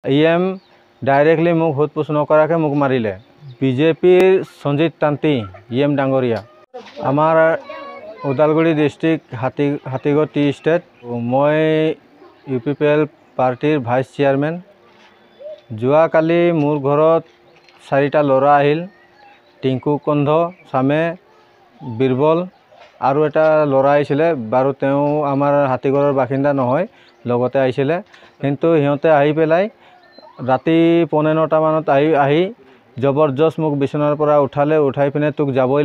EM directly মোক সোধ পোছ নকৰাকৈ মোক মাৰিলে। বিজেপিৰ সঞ্জিত তান্তি ইএম ডাঙৰীয়া। আমাৰ Udalguri district Hatigarh T state. মই UPPL পাৰ্টিৰ ভাইচ চেয়াৰমেন। যোৱাকালি মোৰ ঘৰত 4টা ল'ৰা আহিল। টিংকু কন্ধ, চামে, বীৰবল আৰু এটা ল'ৰা আহিছিলে। বাৰু তেওঁ আমাৰ হাতীগড়ৰ বাসিন্দা নহয়, লগতে আহিছিলে। কিন্তু সিহঁতে আহি পেলাই ৰাতি 9:15 মানত আহি জবৰদস্ত মোক বিচনাৰ পৰা উঠালে। উঠাই পিনে তোক যাবই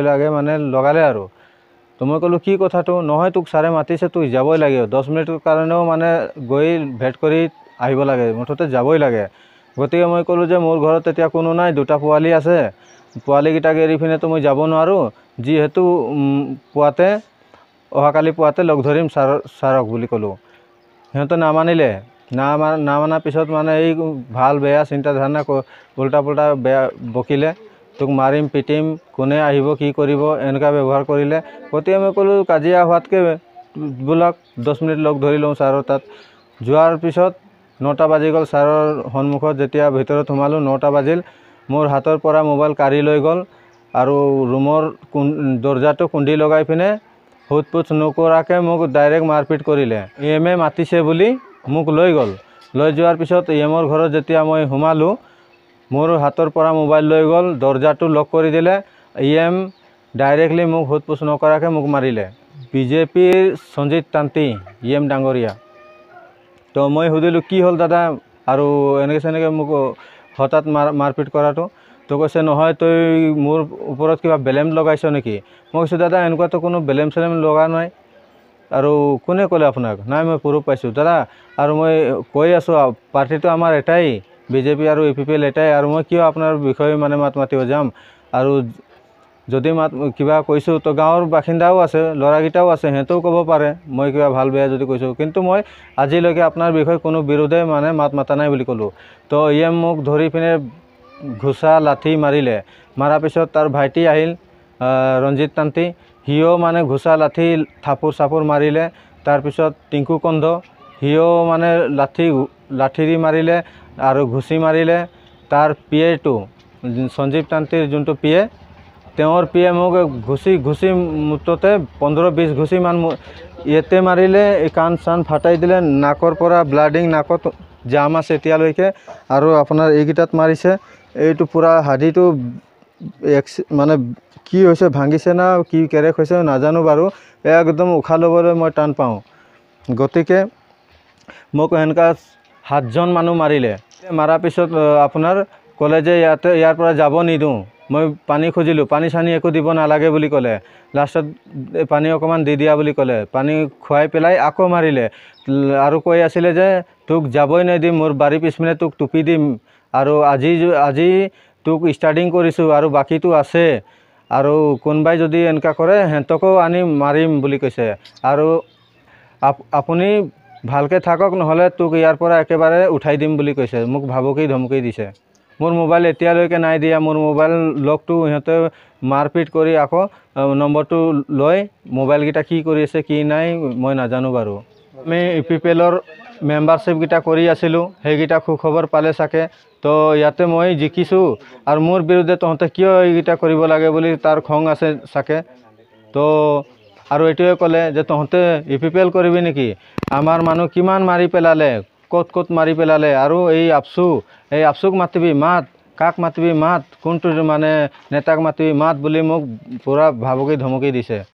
লাগে মানে লগালে আৰু। তো মই ক'লোঁ কি কথাটো? নহয়, তোক ছাৰে মাতিছে, তোক যাবই লাগে। 10 মিনিটৰ কাৰণেও মানে গৈ ভেট কৰি আহিব লাগে, মুঠতে যাবই লাগে। গতিকে মই ক'লোঁ যে মোৰ ঘৰত এতিয়া কোনো নাই, 2টা পোৱালি আছে। পোৱালিকেইটাক এৰি পিনেতো মই যাব নোৱাৰোঁ। যিহেতু অহাকালি পুৱাতে লগ ধৰিম ছাৰক বুলি ক'লোঁ। সিহঁতে নামানিলে। নামানাৰ পিছত মানে এই ভাল বেয়া চিন্তাধাৰণা উল্টা পুল্টা বেয়া বকিলে। তোক মাৰিম, পিটিম, কোনে আহিব, কি কৰিব, এনেকুৱা ব্যৱহাৰ কৰিলে। গতিকে মই ক'লোঁ কাজিয়া হোৱাতকৈ বোলক 10 মিনিট লগ ধৰি লওঁ ছাৰৰ তাত। যোৱাৰ পিছত 9টা বাজি গ'ল। ছাৰৰ সন্মুখত যেতিয়া ভিতৰত সোমালোঁ, 9টা বাজিল। মোৰ হাতৰ পৰা মোবাইল কাঢ়ি লৈ গ'ল আৰু ৰুমৰ দৰ্জাটো খুন্দি লগাই পিনে সোধ পোছ নকৰাকৈ মোক ডাইৰেক্ট মাৰপিট কৰিলে। ইএমে মাতিছে বুলি মোক লৈ গ'ল। লৈ যোৱাৰ পিছত ইএমৰ ঘৰত যেতিয়া মই সোমালোঁ, মোৰ হাতৰ পৰা মোবাইল লৈ গ'ল, দৰ্জাটো লক কৰি দিলে। ইএম ডাইৰেক্টলি মোক সোধ পোছ নকৰাকৈ মোক মাৰিলে। বিজেপিৰ সঞ্জিত তান্তি ইএম ডাঙৰীয়া। তো মই সুধিলোঁ কি হ'ল দাদা, আৰু এনেকৈ মোক হঠাৎ মাৰপিট কৰাটো? তো কৈছে নহয়, তই মোৰ ওপৰত কিবা বেলেম লগাইছ নেকি? মই কৈছোঁ দাদা এনেকুৱাতো কোনো বেলেম চেলেম লগা নাই। আৰু কোনে ক'লে আপোনাক? নাই, মই প্ৰুফ পাইছোঁ দাদা। আৰু মই কৈ আছোঁ পাৰ্টিটো আমাৰ এটাই, বিজেপি আৰু UPPL এটাই। আৰু মই কিয় আপোনাৰ বিষয়ে মানে মাত মাতিব যাম? আৰু যদি কিবা কৈছোঁ তো গাঁৱৰ বাসিন্দাও আছে, ল'ৰাকেইটাও আছে, সিহঁতেও ক'ব পাৰে মই কিবা ভাল বেয়া যদি কৈছোঁ। কিন্তু মই আজিলৈকে আপোনাৰ বিষয়ে কোনো বিৰোধে মানে মাত মাতা নাই বুলি ক'লোঁ। তো ইএম মোক ধৰি পিনে ঘোচা লাঠি মাৰিলে। মাৰাৰ পিছত তাৰ ভাইটি আহিল, ৰঞ্জিত তান্তি, সিও মানে ঘোচা লাঠি থাপৰ মাৰিলে। তাৰপিছত টিংকু কন্ধ, সিও মানে লাঠিৰে মাৰিলে আৰু ঘুচি মাৰিলে। তাৰ পিয়েটো সঞ্জীৱ তান্তিৰ যোনটো পিয়ে, তেওঁৰ পিয়ে মোক ঘুচি মুঠতে 15-20 ঘুচিমান ইয়াতে মাৰিলে। কাণ চান ফাটাই দিলে, নাকৰ পৰা ব্লাডিং, নাকত জাম আছে এতিয়ালৈকে। আৰু আপোনাৰ এইকেইটাত মাৰিছে, এইটো পূৰা হাডিটো মানে কি হৈছে, ভাঙিছে না কি কেৰেক হৈছে নাজানো বাৰু। একদম উশাহ ল'বলৈ মই টান পাওঁ। গতিকে মোক এনেকুৱা 7জন মানুহ মাৰিলে। মাৰাৰ পিছত আপোনাৰ ক'লে যে ইয়াৰ পৰা যাব নিদিওঁ। মই পানী খুজিলোঁ, পানী চানী একো দিব নালাগে বুলি ক'লে। লাষ্টত পানী অকণমান দি দিয়া বুলি ক'লে। পানী খুৱাই পেলাই আকৌ মাৰিলে আৰু কৈ আছিলে যে তোক যাবই নিদিম, মোৰ বাৰী পিছপিনে তোক টুপি দিম, আৰু আজি তোক ষ্টাৰ্টিং কৰিছোঁ আৰু বাকীটো আছে, আৰু কোনোবাই যদি এনেকুৱা কৰে সিহঁতকো আনি মাৰিম বুলি কৈছে। আৰু আপুনি ভালকৈ থাকক, নহ'লে তোক ইয়াৰ পৰা একেবাৰে উঠাই দিম বুলি কৈছে। মোক ভাবুকি ধমকি দিছে। মোৰ মোবাইল এতিয়ালৈকে নাই দিয়া। মোৰ মোবাইল লগটো সিহঁতে মাৰপিট কৰি আকৌ নম্বৰটো লৈ মোবাইলকেইটা কি কৰি আছে কি নাই মই নাজানো বাৰু। আমি UPPLৰ মেম্বাৰশ্বিপকেইটা কৰি আছিলোঁ, সেইকেইটা সুখবৰ পালে চাগে। তো ইয়াতে মই জিকিছোঁ, আৰু মোৰ বিৰুদ্ধে তহঁতে কিয় এইকেইটা কৰিব লাগে বুলি তাৰ খং আছে চাগে। তো আৰু এইটোৱে ক'লে যে তহঁতে UPPL কৰিবি নেকি? আমাৰ মানুহ কিমান মাৰি পেলালে, ক'ত মাৰি পেলালে, আৰু এই আফচুক মাতিবি, মাত, কাক মাতিবি মাত, কোনটো মানে নেতাক মাতিবি মাত বুলি মোক পূৰা ভাবুকি ধমকি দিছে।